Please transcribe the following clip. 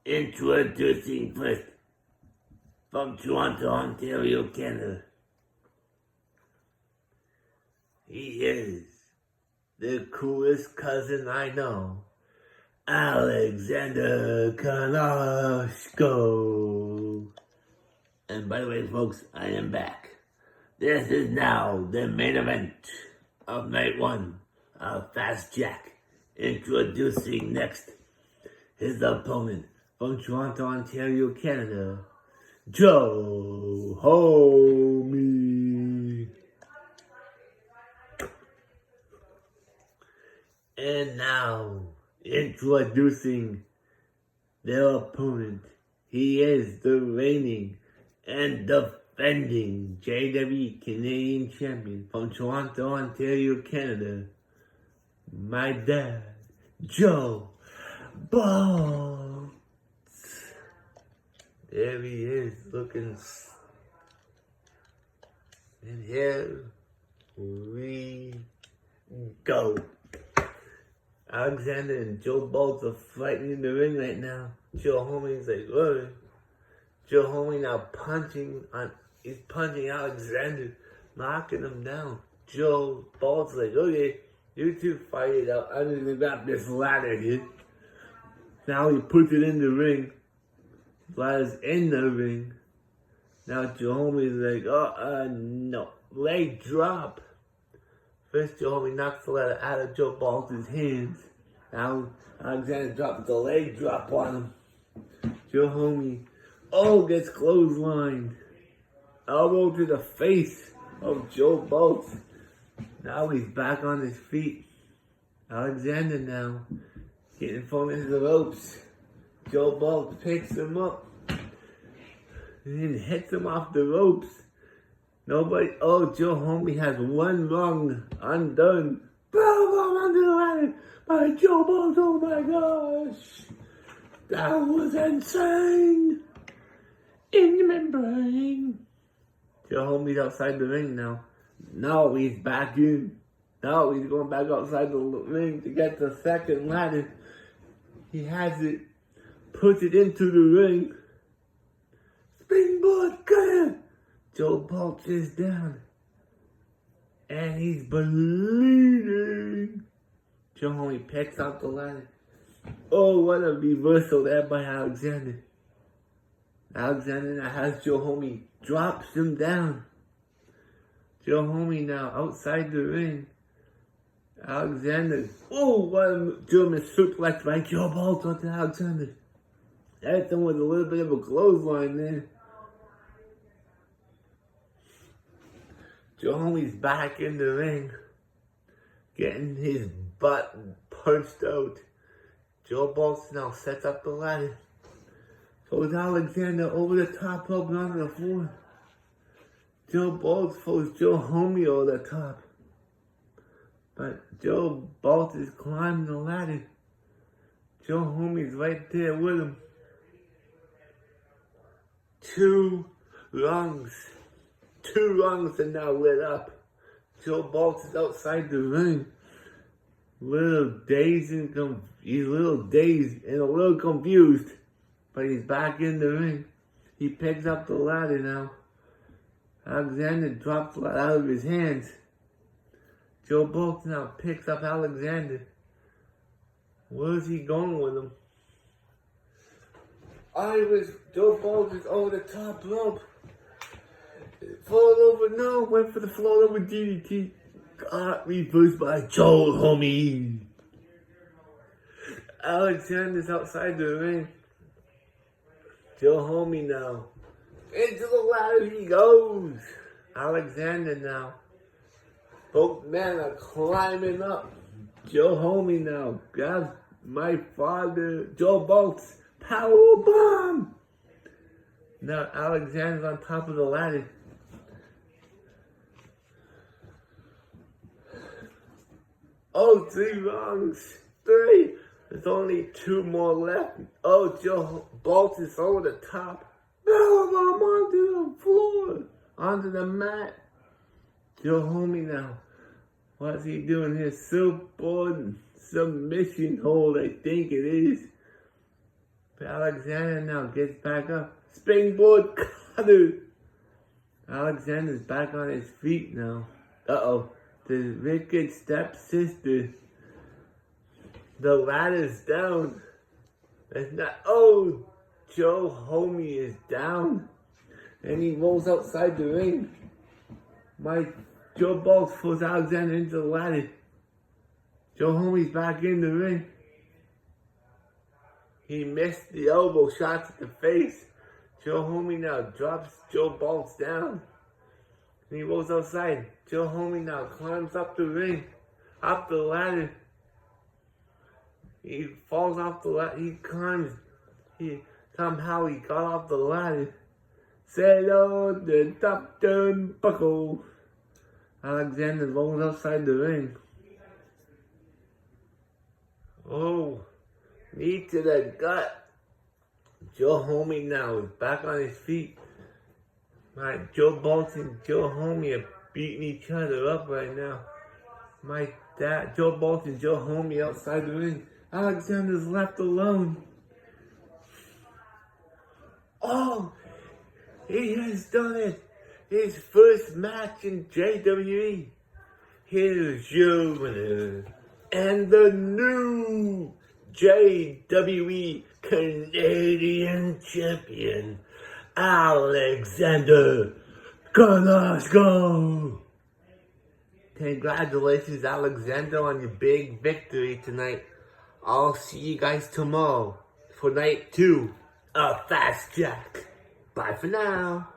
Introducing first from Toronto, Ontario, Canada. He is the coolest cousin I know, Alexander Konoshko. And by the way, folks, I am back. This is now the main event of night one of Fast Jack. Introducing next his opponent from Toronto, Ontario, Canada, JWE. And now, introducing their opponent. He is the reigning and defending JWE Canadian champion from Toronto, Ontario, Canada. My dad, Joe Bolt. There he is, looking. And here we go. Alexander and Joe Bolt are fighting in the ring right now. Joe Homie's like, whoa. Joe Homie now he's punching Alexander, knocking him down. Joe Bolt's like, okay, you two fight it out. I'm just gonna grab this ladder here. Now he puts it in the ring. Ladder's in the ring. Now Joe Homie's like, no. Leg drop. First Joe Homie knocks the ladder out of Joe Bolt's hands. Now Alexander drops the leg drop on him. Joe Homie, gets clotheslined. Elbow to the face of Joe Bolt. Now he's back on his feet. Alexander now getting thrown into the ropes. Joe Bolt picks him up and then hits him off the ropes. Joe Homie has one rung undone. Boom, under the ladder by Joe Bolt. Oh my gosh. That was insane. In the membrane. Joe Homie's outside the ring now. Now he's back in. Now he's going back outside the ring to get the second ladder. He has it. Puts it into the ring. Springboard cutter. Joe Bolt is down. And he's bleeding. Joe Homie picks up the ladder. Oh, what a reversal there by Alexander. Alexander now has Joe Homie. Drops him down. Joe Homie now outside the ring. Alexander. Oh, what a German suplex by Joe Bolt onto Alexander. That one was a little bit of a clothesline there. Joe Homie's back in the ring. Getting his butt punched out. Joe Bolt now sets up the ladder. Throws Alexander over the top rope and onto the floor. Joe Bolt throws Joe Homie over the top. But Joe Bolt is climbing the ladder. Joe Homie's right there with him. Two rungs are now lit up. Joe Bolt is outside the ring. He's a little dazed and a little confused. But he's back in the ring. He picks up the ladder now. Alexander drops the ladder out of his hands. Joe Bolt now picks up Alexander. Where's he going with him? Joe Bolt is over the top rope. Float over, no, went for the float over DDT. Got reversed by Joe Homie. Alexander's outside the ring. Joe Homie now. Into the ladder he goes. Alexander now. Both men are climbing up. Joe Homie now grabs my father, Joe Bolt's power bomb. Now Alexander's on top of the ladder. Three rungs. 3. There's only 2 more left. Joe Bolt is over the top. Boom, I'm onto the floor. Onto the mat. Joe Homie now. What's he doing here? Surfboard submission hold, I think it is. But Alexander now gets back up. Springboard cutter. Alexander's back on his feet now. Uh-oh. The wicked stepsister. The ladder's down. It's not. Oh! Joe Homie is down. And he rolls outside the ring. Joe Bolts pulls Alexander into the ladder. Joe Homie's back in the ring. He missed the elbow shots at the face. Joe Homie now drops Joe Bolts down. And he rolls outside. Joe Homie now climbs up the ring. Up the ladder. He falls off the ladder. He climbs. Somehow he got off the ladder. Said on the top turnbuckle. Alexander rolls outside the ring. Oh, knee to the gut. Joe Homie now is back on his feet. Joe Bolts and Joe Homie are beating each other up right now. Joe Bolts and Joe Homie outside the ring. Alexander's left alone. Oh, he has done it. His first match in JWE. Here's your winner and the new JWE Canadian Champion, Alexander Glasgow. Congratulations, Alexander, on your big victory tonight. I'll see you guys tomorrow for night 2 of Fast Jack. Bye for now.